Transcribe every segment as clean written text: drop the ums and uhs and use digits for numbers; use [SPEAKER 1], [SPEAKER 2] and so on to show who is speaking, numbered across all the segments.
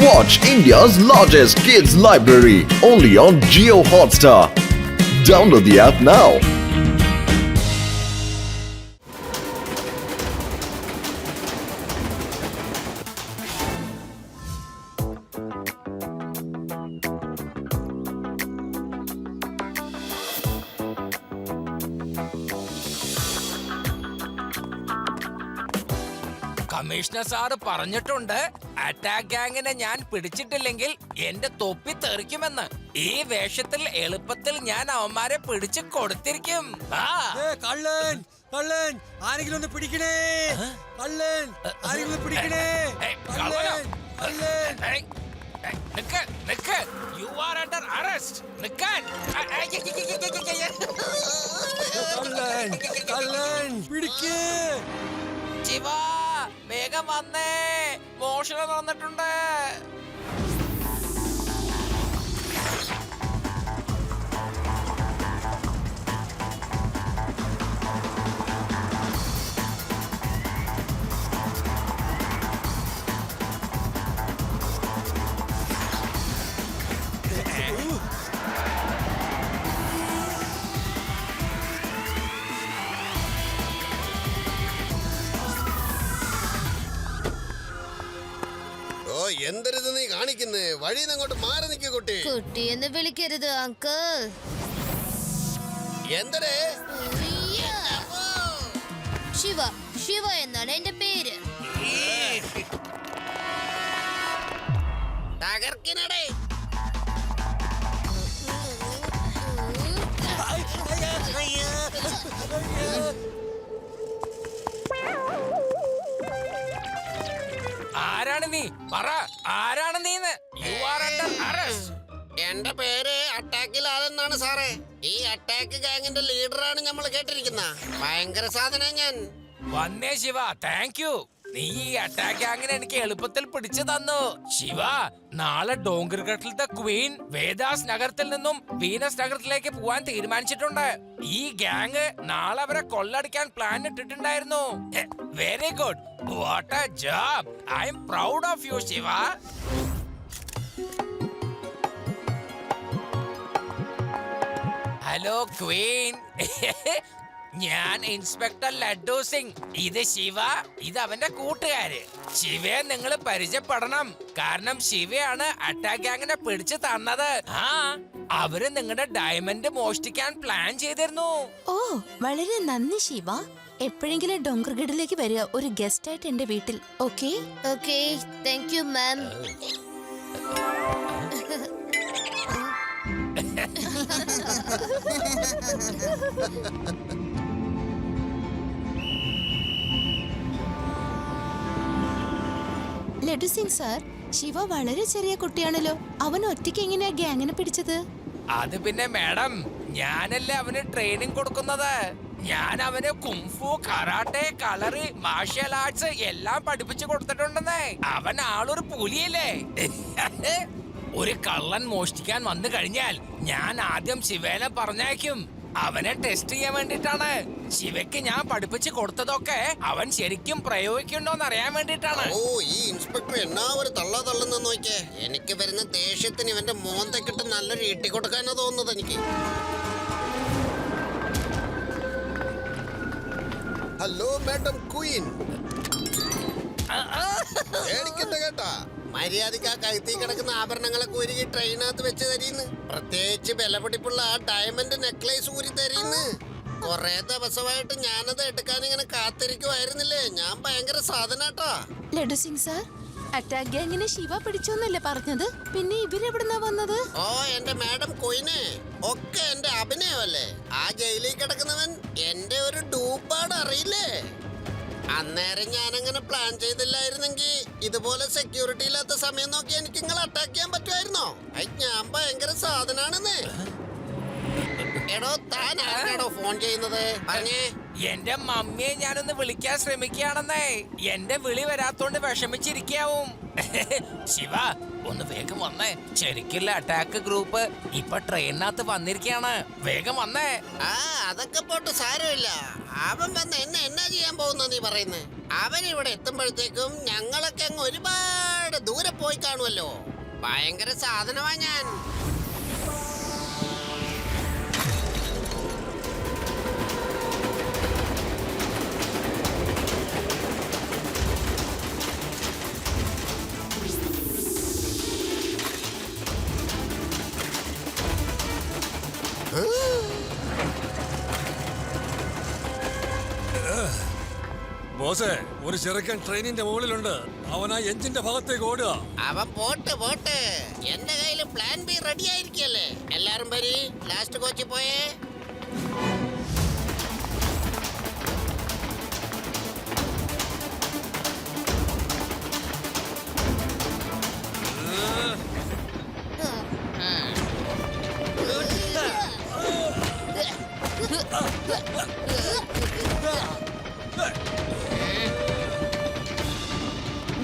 [SPEAKER 1] Watch India's largest kids library only on Jio Hotstar. Download the app now.
[SPEAKER 2] Commissioner sir പറഞ്ഞിട്ടുണ്ട് attack ഗാങ്ങിനെ ഞാൻ പിടിച്ചിട്ടില്ലെങ്കിൽ എന്റെ തൊപ്പി തെറിക്കുമെന്ന്. ഈ വേഷത്തിൽ എളുപ്പത്തിൽ ഞാൻ അവന്മാരെ പിടിച്ചു കൊടുത്തിരിക്കും.
[SPEAKER 3] കള്ളൻ കള്ളൻ ആരെങ്കിലും ഒന്ന് പിടിക്കണേ, കള്ളൻ ആരെങ്കിലും ഒന്ന് പിടിക്കണേ, കള്ളൻ കള്ളൻ.
[SPEAKER 2] നിക്ക് നിക്ക്, യു ആർ അണ്ടർ അറസ്റ്റ്. നിക്കാൻ.
[SPEAKER 3] കള്ളൻ കള്ളൻ പിടിക്കേ.
[SPEAKER 2] ശിവ വേഗം വന്നേ, മോഷണം വന്നിട്ടുണ്ട്.
[SPEAKER 4] എന്തരുത് നീ കാണിക്കുന്നേ? വഴിന്ന് അങ്ങോട്ട് മാറി നിൽക്കൂ കുട്ടി.
[SPEAKER 5] കുട്ടി എന്ന് വിളിക്കരുത് അങ്കിൾ.
[SPEAKER 4] എന്തരേ?
[SPEAKER 5] ശിവ, ശിവ എന്നാണ് എന്റെ പേര്.
[SPEAKER 4] തകർക്കിനടേ.
[SPEAKER 2] ആരാണ് നീ? പറ, ആരാണ് നീന്ന്? You are under arrest.
[SPEAKER 4] എന്റെ പേര് അറ്റാക്കിലാലെന്നാണ് സാറേ. ഈ അറ്റാക്ക് ഗാങ്ങിന്റെ ലീഡറാണ് നമ്മൾ കേട്ടിരിക്കുന്ന. ഭയങ്കര സാധന ഞാൻ.
[SPEAKER 2] വന്നേ ശിവ, താങ്ക് യു. നീ ഈ അറ്റാക്ക് ഗാങ്ങിനെ എനിക്ക് എളുപ്പത്തിൽ പിടിച്ചു തന്നു. ശിവ, നാളെ ഡോങ്കർഘട്ടിലത്തെ ക്വീൻ വേദാസ് നഗരത്തിൽ നിന്നും വീനസ് നഗരത്തിലേക്ക് പോവാൻ തീരുമാനിച്ചിട്ടുണ്ട്. ഈ ഗാങ് നാളെ അവരെ കൊള്ളടിക്കാൻ പ്ലാൻ ഇട്ടിട്ടുണ്ടായിരുന്നു. Very good, what a job. I am proud of you Shiva. Hello queen. ഞാൻ ഇൻസ്പെക്ടർ ലഡ്ഡു സിംഗ്. ഇത് ശിവ, ഇത് അവന്റെ കൂട്ടുകാര്. ശിവയെ നിങ്ങൾ പരിചയപ്പെടണം, കാരണം ശിവയാണ് അറ്റാക്ക് ഗാങ്ങിനെ പിടിച്ചു തന്നത്. അവര് നിങ്ങളുടെ ഡയമണ്ട് മോഷ്ടിക്കാൻ പ്ലാൻ ചെയ്തിരുന്നു.
[SPEAKER 6] ഓ, വളരെ നന്ദി ശിവ. എപ്പോഴെങ്കിലും ഡോങ്കർഗഡിലേക്ക് വരിക ഒരു ഗസ്റ്റ് ആയിട്ട് എന്റെ വീട്ടിൽ. Okay
[SPEAKER 5] okay, thank you ma'am.
[SPEAKER 6] Laddu Singh sir, Shiva വളരെ ചെറിയ കുട്ടിയാണല്ലോ. അവൻ ഒറ്റയ്ക്ക് എങ്ങനെയാ ഗ്യാങ്ങിനെ പിടിച്ചത്?
[SPEAKER 2] അത് പിന്നെ മാഡം, ഞാനല്ലേ അവന് ട്രെയിനിങ് കൊടുക്കുന്നത്. ഞാൻ അവന് കുംഫു, കരാട്ടെ, കളറി, മാർഷ്യൽ ആർട്സ് എല്ലാം പഠിപ്പിച്ചു കൊടുത്തിട്ടുണ്ടെന്നേ. അവൻ ആളൊരു പുലിയല്ലേ. ഒരു കള്ളൻ മോഷ്ടിക്കാൻ വന്നു കഴിഞ്ഞാൽ ഞാൻ ആദ്യം ശിവേനെ പറഞ്ഞയക്കും. അവനെ ടെസ്റ്റ് ചെയ്യാൻ വേണ്ടിട്ടാണ്. ശിവയ്ക്ക് ഞാൻ പഠിപ്പിച്ചു കൊടുത്തതൊക്കെ അവൻ ശരിക്കും പ്രയോഗിക്കണ്ടോന്ന് അറിയാൻ വേണ്ടിട്ടാണ്.
[SPEAKER 4] ഓ, ഈ ഇൻസ്പെക്ടർ എന്നാ ഒരു തള്ളുന്ന നോക്കിയേ. എനിക്ക് വരുന്ന ദേഷ്യത്തിന് ഇവന്റെ മോന്തക്കിട്ട് നല്ലൊരു ഇട്ടി കൊടുക്കാനാ തോന്നുന്നത് എനിക്ക്. Hello madam Queen. കേട്ടാ, മര്യാദക്ക് ആ കഴുത്തി കിടക്കുന്ന ആഭരണങ്ങളൊക്കെ ഒരുക്കി ട്രെയിനകത്ത് വെച്ച് തരീന്ന്. പ്രത്യേകിച്ച് വിലപിടിപ്പുള്ള ആ ഡയമണ്ട് നെക്ലേസ് ഊരി തരീന്ന്. കൊറേ ദിവസമായിട്ട് ഞാനത് എടുക്കാൻ ഇങ്ങനെ കാത്തിരിക്കുവായിരുന്നില്ലേ. ഞാൻ ഭയങ്കര സാധനാട്ടാ.
[SPEAKER 6] ലഡു സിംഗ് സാർ, അറ്റാക്ക് ഗ്യാങ്ങിനെ ശിവ പിടിച്ചോന്നല്ലേ പറഞ്ഞത്? പിന്നെ ഇവരെവിടുന്നാ വന്നത്?
[SPEAKER 4] ഓ, എന്റെ മാഡം ക്വീനെ, ഒക്കെ എന്റെ അഭിനയമല്ലേ. ആ ജയിലിൽ കിടക്കുന്നവൻ എന്റെ ഒരു ഡൂപ്പാട്, അറിയില്ലേ? അന്നേരം ഞാനങ്ങനെ പ്ലാൻ ചെയ്തില്ലായിരുന്നെങ്കിൽ ഇതുപോലെ സെക്യൂരിറ്റി ഇല്ലാത്ത സമയം നോക്കി എനിക്ക് നിങ്ങളെ അറ്റാക്ക് ചെയ്യാൻ പറ്റുമായിരുന്നോ? ഞാൻ ഭയങ്കര സാധനാണെന്ന്. എടോ, താൻ ആരാണോ ഫോൺ ചെയ്യുന്നത്? പറഞ്ഞേ.
[SPEAKER 2] എന്റെ മമ്മിയെ ഞാനൊന്ന് വിളിക്കാൻ ശ്രമിക്കുകയാണെന്നേ. എന്റെ വിളി വരാത്തോണ്ട് വിഷമിച്ചിരിക്കാവും. ശിവ, ഒന്ന് വേഗം വന്നേ. ശരിക്കുള്ള അറ്റാക്ക് ഗ്രൂപ്പ് ഇപ്പൊ ട്രെയിനകത്ത് വന്നിരിക്കയാണ്. വേഗം വന്നേ.
[SPEAKER 4] ആ, അതൊക്കെ പോട്ട് സാരമില്ല. അവൻ വന്ന് എന്നെ എന്നാ ചെയ്യാൻ പോകുന്ന നീ പറയുന്നത്? അവൻ ഇവിടെ എത്തുമ്പോഴത്തേക്കും ഞങ്ങളൊക്കെ അങ്ങ് ഒരുപാട് ഒരുപാട് ദൂരെ പോയി കാണുമല്ലോ. ഭയങ്കര സാധനമാ ഞാൻ.
[SPEAKER 3] ബോസേ, ഒരു ചെറുക്കൻ ട്രെയിനിന്റെ മുകളിലുണ്ട്. അവൻ ആ എഞ്ചിന്റെ ഭാഗത്തേക്ക് ഓടുക.
[SPEAKER 4] അവൻ പോട്ട് പോട്ട്. എന്റെ കയ്യിൽ പ്ലാൻ ബി റെഡി ആയിരിക്കല്ലേ. എല്ലാരും വരി, ലാസ്റ്റ് കോച്ചിൽ പോയേ.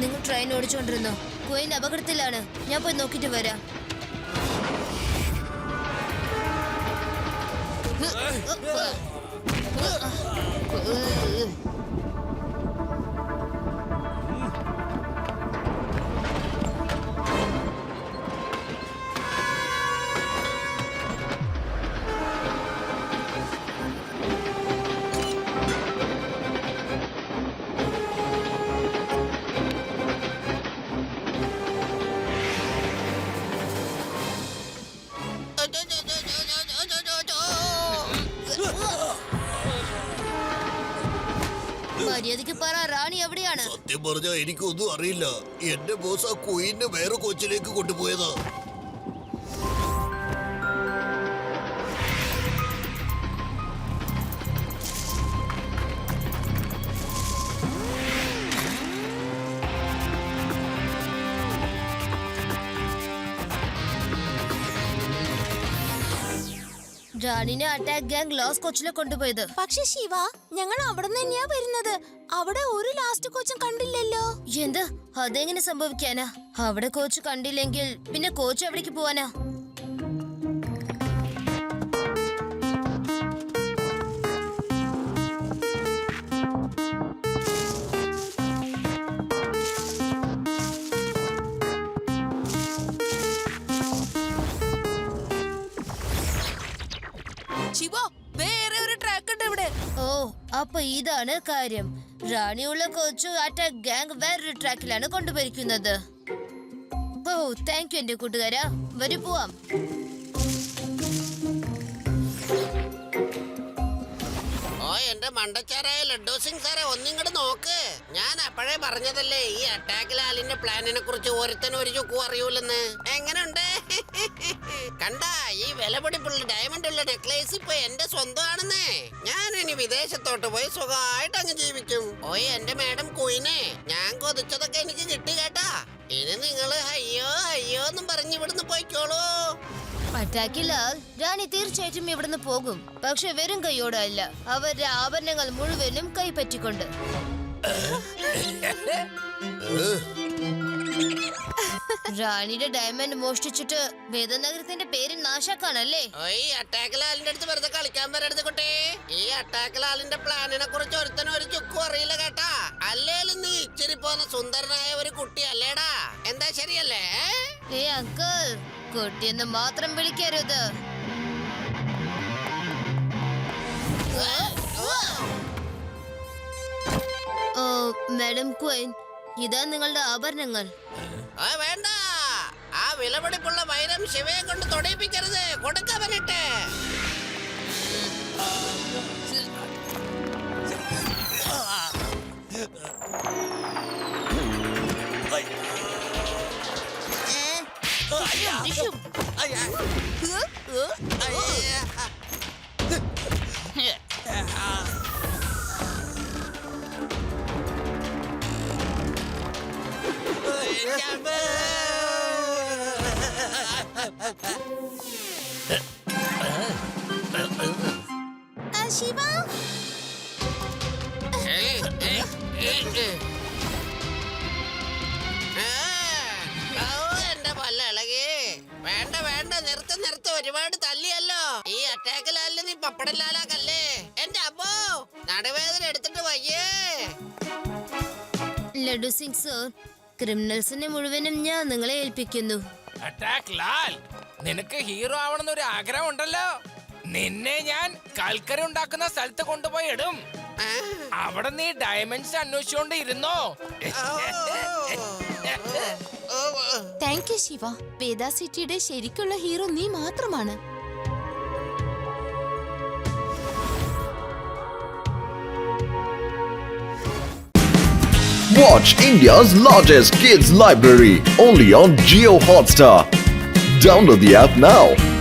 [SPEAKER 5] നിങ്ങൾ ട്രെയിൻ ഓടിച്ചോണ്ടിരുന്നോ? ക്വീൻ അപകടത്തിലാണ്. ഞാൻ പോയി നോക്കിട്ട് വരാം. മര്യാദയ്ക്ക് പറ, റാണി എവിടെയാണ്?
[SPEAKER 7] സത്യം പറഞ്ഞാ എനിക്കൊന്നും അറിയില്ല. എന്റെ ബോസ് ആ ക്വീനെ വേറെ കോച്ചിലേക്ക് കൊണ്ടുപോയതാ.
[SPEAKER 5] റാണിനെ അറ്റാക്ക് ഗാങ് ലോസ് കോച്ചിലെ കൊണ്ടുപോയത്.
[SPEAKER 6] പക്ഷെ ശിവ, ഞങ്ങൾ അവിടെ തന്നെയാ വരുന്നത്. അവിടെ ഒരു ലാസ്റ്റ് കോച്ചും കണ്ടില്ലല്ലോ.
[SPEAKER 5] എന്ത്? അതെങ്ങനെ സംഭവിക്കാനാ? അവിടെ കോച്ച് കണ്ടില്ലെങ്കിൽ പിന്നെ കോച്ച് എവിടേക്ക് പോവാനാ?
[SPEAKER 6] ശിവ, വേറെ ഒരു ട്രാക്ക് ഉണ്ട് ഇവിടെ.
[SPEAKER 5] ഓ, അപ്പൊ ഇതാണ് കാര്യം. റാണിയുള്ള കോച്ച് അറ്റാക്ക് ഗാങ് വേറൊരു ട്രാക്കിലാണ് കൊണ്ടുപോയിരിക്കുന്നത്. ഓ, താങ്ക് യു എന്റെ കൂട്ടുകാരാ. വരൂ പോവാം.
[SPEAKER 4] ഓ എന്റെ മണ്ടച്ചാരായ ലഡ്ഡു സിംഗ് സാറെ, ഒന്നിങ്ങോട്ട് നോക്ക്. ഞാൻ അപ്പോഴേ പറഞ്ഞതല്ലേ ഈ അറ്റാക്ക് ലാലിന്റെ പ്ലാനിനെ കുറിച്ച് ഒരുത്തനും ഒരു ചുക്കും അറിയൂലെന്ന്. എങ്ങനെയുണ്ട്? കണ്ടാ, ഈ വിലപിടിപ്പുള്ള ഡയമണ്ട് ഉള്ള നെക്ലേസ് ഇപ്പൊ എന്റെ സ്വന്തമാണെന്നേ. ഞാൻ ഇനി വിദേശത്തോട്ട് പോയി സുഖമായിട്ട് അങ്ങ് ജീവിക്കും. ഓയ് എന്റെ മാഡം ക്വീനെ, ഞാൻ കൊതിച്ചതൊക്കെ എനിക്ക് കിട്ടി കേട്ടാ. ഇനി നിങ്ങള് അയ്യോ അയ്യോ എന്നും പറഞ്ഞ് ഇവിടുന്ന് പോയിക്കോളൂ.
[SPEAKER 5] അറ്റാക്കിലാൽ റാണി തീർച്ചയായിട്ടും ഇവിടുന്ന് പോകും. പക്ഷെ വെറും കൈയോടല്ല, അവരുടെ ആഭരണങ്ങൾ മുഴുവനും കൈപ്പറ്റിക്കൊണ്ട്. റാണിയുടെ ഡയമണ്ട് മോഷ്ടിച്ചിട്ട് വേദനഗരത്തിന്റെ പേര് നാശാക്കാണല്ലേ?
[SPEAKER 4] ഈ അറ്റാക്ക് ലാലിന്റെ അടുത്ത് വെറുതെ കളിക്കാൻ വരരുത് കുട്ടി. ഈ അറ്റാക്ക് ലാലിന്റെ പ്ലാനിനെ കുറിച്ച് ഒരുത്തനും ഒരു ചുക്കും അറിയില്ല കേട്ടാ. അല്ലേലും നീ ഇച്ചിരി പോന്ന സുന്ദരനായ ഒരു കുട്ടി അല്ലേടാ. എന്താ ശരിയല്ലേ?
[SPEAKER 5] ഏ അങ്കിൾ, കുട്ടിയെന്ന് മാത്രം വിളിക്കരുത്. ഓ മാഡം ക്വീൻ, ഇതാ നിങ്ങളുടെ ആഭരണങ്ങൾ.
[SPEAKER 4] വേണ്ട, ആ വിലപിടിപ്പുള്ള വൈരം ശിവയെ കൊണ്ട് തൊടിയിപ്പിക്കരുത്. കൊടുക്കവനിട്ട്.
[SPEAKER 6] ശിവ,
[SPEAKER 4] എന്റെ പല്ല ഇളകി. വേണ്ട വേണ്ട, നിർത്ത് നിർത്ത്. ഒരുപാട് തല്ലിയല്ലോ. ഈ അറ്റാക്ക് ലാലിന് നീ പപ്പടം ലാലാക്കല്ലേ. എന്റെ അമ്മോ, നടുവേദന എടുത്തിട്ട് വയ്യേ.
[SPEAKER 5] ലഡു സിംഗ് സർ, ക്രിമിനൽസിനെ മുഴുവനും ഞാൻ നിങ്ങളെ ഏൽപ്പിക്കുന്നു.
[SPEAKER 2] അറ്റാക്ക് ലാൽ, നിനക്ക് ഹീറോ ആവണമെന്നൊരു ആഗ്രഹം ഉണ്ടല്ലോ. നിന്നെ ഞാൻ കൽക്കരി ഉണ്ടാക്കുന്ന സ്ഥലത്ത് കൊണ്ടുപോയി ഇടും. അവിടെ നീ ഡയമണ്ട്സ് അന്വേഷിച്ചുകൊണ്ട് ഇരുന്നോ.
[SPEAKER 6] Thank you Shiva. വേദ സിറ്റിയുടെ ശരിക്കുള്ള ഹീറോ നീ മാത്രമാണ്.
[SPEAKER 1] Watch India's largest kids library only on Jio Hotstar. Download the app now.